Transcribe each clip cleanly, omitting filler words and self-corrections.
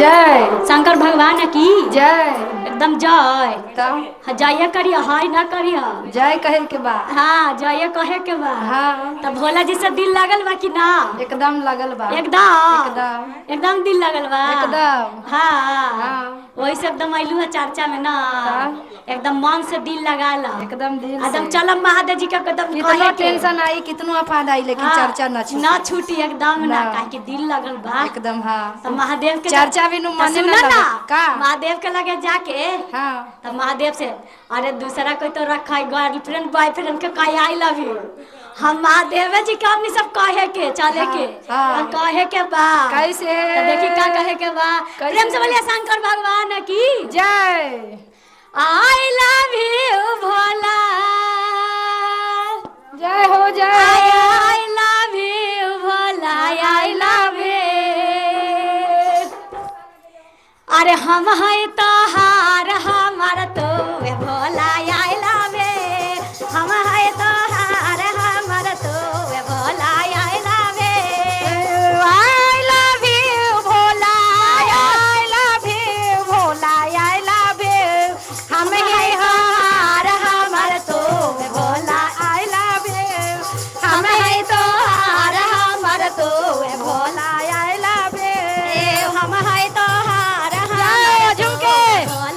जय। शंकर भगवान की जय। एकदम जय। तब जय करिया हाय ना करिया। जय कहे के बा। हाँ जय कहे के बा। हाँ तब भोला जी से दिल लगल बा कि ना? एकदम लगल बा। एकदम एकदम एकदम दिल लगल बा। एकदम। हाँ हाँ वही से एकदम अइलू है चर्चा में ना। एकदम मन से दिल लगा ला। एकदम दिल से। एकदम चलम महादेव जी का एकदम कितना टेंशन आई कितना आफत आई लेकिन हाँ, चर्चा न छूटी। ना छूटी एकदम ना ना। काहे कि दिल लगल बा। एकदम हाँ। तो महादेव के चर्चा भी नु मने सुना ना का महादेव के लगे जाके हाँ तो महादेव से अरे दूसरा कोई तो रखा है गर्लफ्रेंड बॉयफ्रेंड के कहे आई लव यू। हम महादेव जी के हमनी सब कहे के चले के हाँ। कहे के बा कैसे तो देखी का कहे के बा। प्रेम से बोलिए शंकर भगवान की जय। I love you Bhola. जय हो जय। I love you Bhola I love you. अरे हम है तो हार हमार तो भोला आई लव यू। हम है तो हार हमार तो Bhola I love you. I love you Bhola I love you Bhola I love you. हम है हार हमार तो भोला आई लव यू। हम है तो हार हमार तो भोला आई लव यू। हम है तो हार हमार तो भोला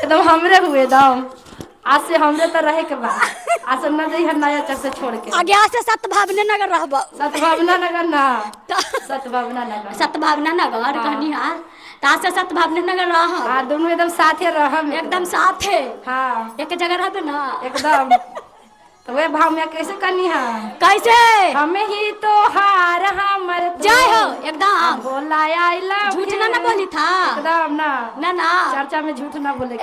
एकदम हमरे हुए दम। आज से हमरे तो रहे के बाद आज से न जइह नया चक से छोड़ के। आगे से सतभावना नगर रहबो। सतभावना नगर ना, सतभावना नगर, सतभावना नगर हाँ। कहनी हां ता से सतभावना नगर रह। हां दोनों एकदम साथे रहम, एकदम साथे हाँ एक जगह रहबे ना एकदम। तो वे भाव में कैसे करनी है? कैसे? हमें ही तो हार हमर तो जय हो एकदम बोला आई लव झूठ ना बोली था एकदम ना ना ना चर्चा में झूठ ना बोले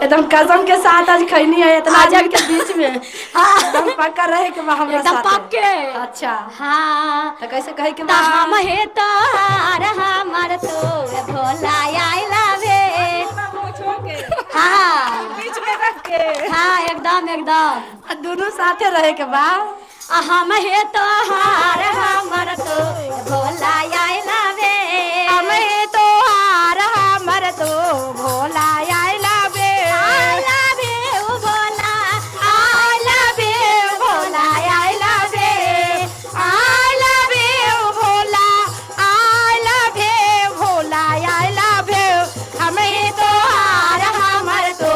एकदम कसम के साथ आज खैनी है इतना आजम के बीच में। हाँ एकदम पक्का रहे के बा हमरा एकदम साथे। पक्के। अच्छा हाँ तो कैसे कहे के तो बा? हम हे तो हार हमर तो भोला आई लव हाँ बीच में रख के हाँ एकदम एकदम दोनों साथे रहे के बा। हम हे तो हार हमर तो भोला आई लव हमें तो हार हमर तो Bhola I love I love you Bhola I love you Bhola I love you I love you Bhola I love you Bhola I love you हमें तो हार हमर तो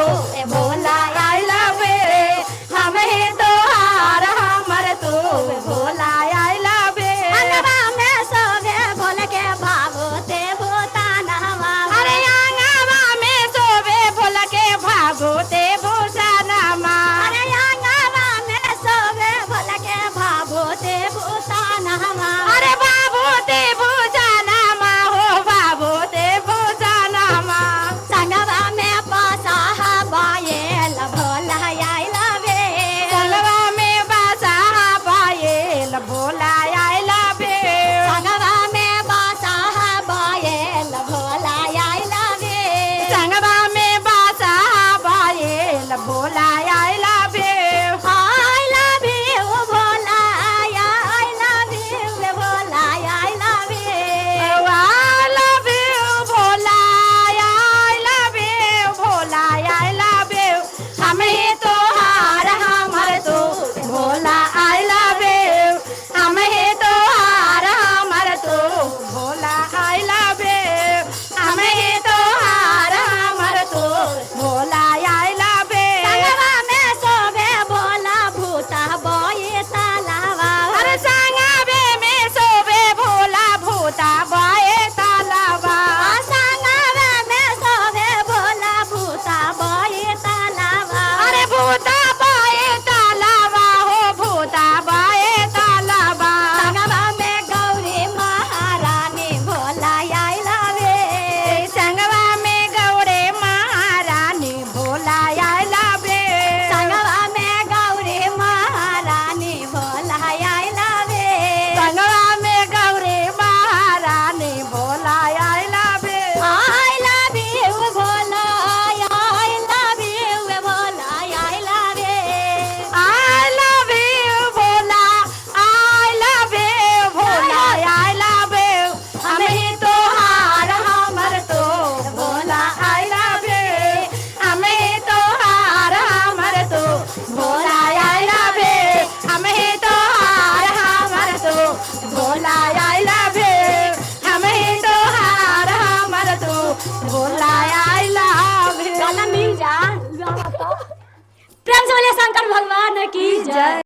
भोला I love you हमें तो हार हमर तो भोला I love you अंगवा में सोवे भोले के भागोते भूतान हवा अरे अंगवा में सोवे भोला के भागोते भूषानमा अरे अंगवा में सोवे भोले के भागोते भूतान हवा अरे बाबू ते भूषानमा हो बाबू ते भूषानमा संगवा में पासा बायल भोला आई लवे संगवा में बासा बायल भोला I love you संगवा में पासा बायल भोला आई लवे संगवा में बासा बायल Bhola I love you I love you Bhola I love you Bhola I love you Oh, I love you Bhola I love you Bhola I love you हमें तो हार हमर तो भोला I love you हमें तो हार हमर तो भोला I love you हमें तो हार हमर तो भोला I love you संगवा में सोवे भोला भूता बोए तालावा अरे संगवे में सोवे भोला भूता बाए तालाबा संगवा में सोवे भोला भूता बोए तालावा अरे भूता बाए तालाबा हो भूता बाए तालाबा संगवा में गौरी महारानी भोला आई लवे संगवा में गौरे महारानी भोला I love you संगवा में गौरी महारानी भोला आई लवे संगवा में गौरे महारानी Bhola I love you I love you Bhola I love you Bhola I love you I love you Bhola I love you Bhola I love you हमें तो हार हमर तो भोला I love you हमें तो हार हमर तो भोला I love you हमें तो हार हमर तो भोला I love you हमें तो हार हमर तो भोला I love you गाना मिल जा प्रेम से बोले शंकर भगवान की जय।